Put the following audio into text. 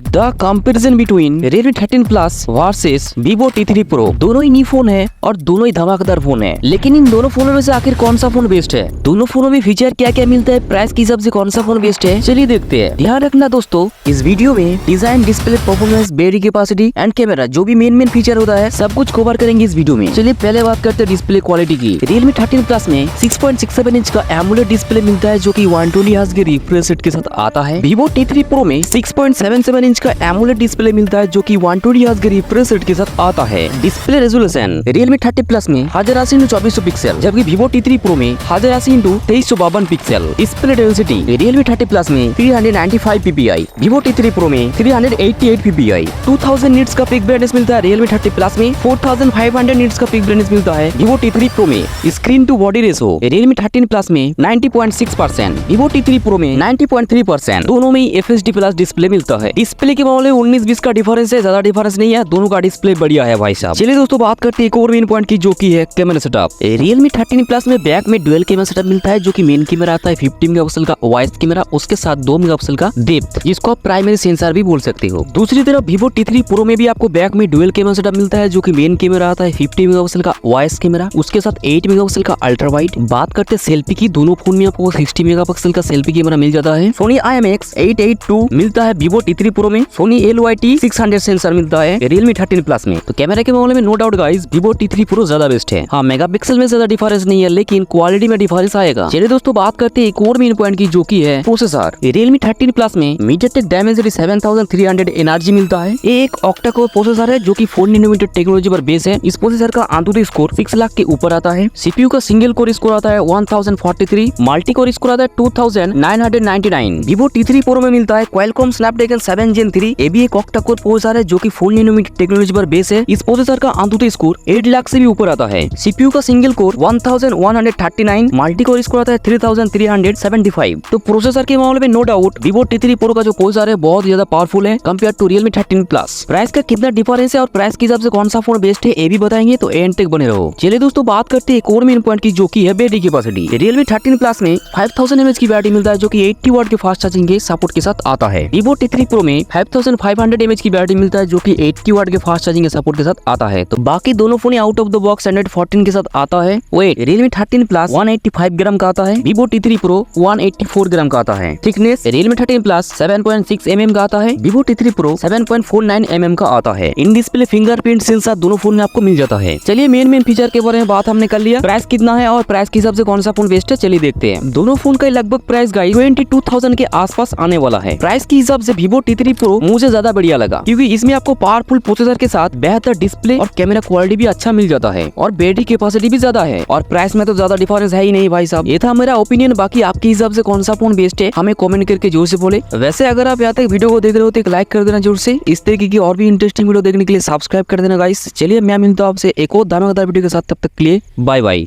The comparison between Realme 13 Plus versus Vivo T3 Pro। दोनों ही new phone है और दोनों ही धमाकेदार फोन है, लेकिन इन दोनों फोनों में से आखिर कौन सा फोन बेस्ट है, दोनों फोनों में फीचर क्या क्या मिलता है, प्राइस के हिसाब से कौन सा फोन बेस्ट है, चलिए देखते हैं। ध्यान रखना दोस्तों, इस वीडियो में design, display, performance, battery capacity and camera जो भी मेन फीचर होता है सब कुछ कवर करेंगे इस वीडियो में। चलिए पहले बात करते हैं डिस्प्ले क्वालिटी की। Realme 13 Plus में 6.67 इंच का AMOLED डिस्प्ले मिलता है जो कि 120 हर्ट्ज के रिफ्रेश रेट के साथ आता है। Vivo T3 Pro में 6.77 इंच का AMOLED डिस्प्ले मिलता है जो कि 120 हर्ट्ज के रिफ्रेश रेट के साथ आता है। डिस्प्ले रेजोल्यूशन Realme 30 Plus में 1080x2400 पिक्सल, जबकि Vivo T3 Pro में 1080x2352 pixel. Display density Realme 30 Plus में 395 ppi, Vivo T3 Pro में 388 ppi। 2000 निट्स का पिक ब्राइटनेस मिलता है Realme 30 Plus में, 4500 निट्स का पिक ब्राइटनेस मिलता है Vivo T3 Pro में। Screen to body ratio Realme 13 Plus में 90.6%, Vivo T3 Pro में 90.3%। दोनों में FHD प्लस डिस्प्ले मिलता है। डिस्प्ले के मामले में 19-20 का डिफरेंस है, ज्यादा डिफरेंस नहीं है, दोनों का डिस्प्ले बढ़िया है भाई साहब। चलिए दोस्तों बात करते हैं एक और मेन पॉइंट की जो की है कैमरा सेटअप। Realme 13 Plus में बैक में डुअल कैमरा सेटअप मिलता है जो कि मेन कैमरा आता है 50 मेगापिक्सल का वाइड कैमरा, उसके साथ 2 मेगापिक्सल का डेप्थ जिसको आप प्राइमरी सेंसर भी बोल सकते हो। दूसरी तरफ Vivo T3 Pro में भी आपको बैक में डुअल कैमरा सेटअप मिलता है जो कि मेन कैमरा आता है 50 मेगापिक्सल का वाइड कैमरा, उसके साथ 8 मेगापिक्सल का अल्ट्रा वाइड। बात करते हैं सेल्फी की, दोनों फोन में आपको 60 मेगापिक्सल का सेल्फी कैमरा मिल जाता है। Sony IMX882 मिलता है Vivo T3 Pro में, Sony LYT600 सेंसर मिलता है Realme 13 Plus में। तो कैमरा के मामले में no doubt guys Vivo T3 Pro ज्यादा बेस्ट है। हाँ, मेगापिक्सल में ज्यादा डिफरेंस नहीं है, लेकिन क्वालिटी में डिफरेंस आएगा। चलिए दोस्तों बात करते हैं एक और मेन पॉइंट की जो की है प्रोसेसर। Realme 13 Plus में MediaTek Dimensity 7300 एनर्जी मिलता है। ये एक ऑक्टा कोर प्रोसेसर है जो कि 4 नैनोमीटर टेक्नोलॉजी पर बेस है। इस प्रोसेसर का ANTUTU स्कोर 6 लाख के ऊपर आता है। CPU का सिंगल कोर स्कोर आता है 1043, मल्टी कोर स्कोर आता है 2999। Vivo T3 Pro में मिलता है Qualcomm Snapdragon 7 Gen 3। ये भी एक ऑक्टा कोर प्रोसेसर है जो कि 4 नैनोमीटर टेक्नोलॉजी पर बेस है। इस प्रोसेसर का ANTUTU स्कोर 8 लाख से भी ऊपर आता है। CPU का single core 1139, multi core score आता है 3375। तो प्रोसेसर के मामले में no doubt Vivo T3 Pro का जो प्रोसेसर है बहुत ज्यादा पावरफुल है compare to Realme 13 Plus। Price का कितना डिफरेंस है और प्राइस के हिसाब से कौन सा फोन बेस्ट है ये भी बताएंगे, तो एंड तक बने रहो। चलिए दोस्तों बात करते हैं एक और मेन पॉइंट की जो की है बैटरी कैपेसिटी। Realme 13 Plus में 5000 mAh की बैटरी मिलता है जो कि 80 वाट के फास्ट चार्जिंग के सपोर्ट के साथ आता है। Vivo T3 Pro में 5500 mAh की बैटरी मिलता है जो कि 80 वाट के फास्ट चार्जिंग के सपोर्ट के साथ आता है। तो बाकी दोनों phone out of the box Android 14 के साथ आता है। वेट Realme 13 Plus 185 ग्राम का आता है, Vivo T3 Pro 184 ग्राम का आता है। थिकनेस Realme 13 Plus 7.6 mm का आता है, Vivo T3 Pro 7.49 mm का आता है। इन डिस्प्ले फिंगरप्रिंट सेंसर दोनों फोन में आपको मिल जाता है। चलिए मेन फीचर के बारे में बात हमने कर लिया, प्राइस कितना है और प्राइस के हिसाब से कौन सा फोन बेस्ट है चलिए देखते हैं। दोनों फोन का लगभग प्राइस गाइस 22,000 के आसपास आने वाला है। प्राइस के हिसाब से Vivo T3 Pro मुझे ज्यादा बढ़िया लगा क्योंकि इसमें आपको पावरफुल प्रोसेसर के साथ बेहतर डिस्प्ले और कैमरा क्वालिटी भी अच्छा मिल जाता है और बैटरी कैपेसिटी भी ज्यादा है और प्राइस में तो ज्यादा डिफरेंस है ही नहीं भाई साहब। ये था मेरा ओपिनियन, बाकी आपके हिसाब से कौन सा फोन बेस्ट है हमें कमेंट करके जोर से बोले। वैसे अगर आप यहाँ तक वीडियो को देख रहे हो तो एक लाइक कर देना जोर से। इस तरीके की और भी इंटरेस्टिंग वीडियो देखने के लिए सब्सक्राइब कर देना गाइस। चलिए मैं मिलता हूँ आपसे एक और धमाकेदार वीडियो के साथ, तब तक के लिए बाय बाय।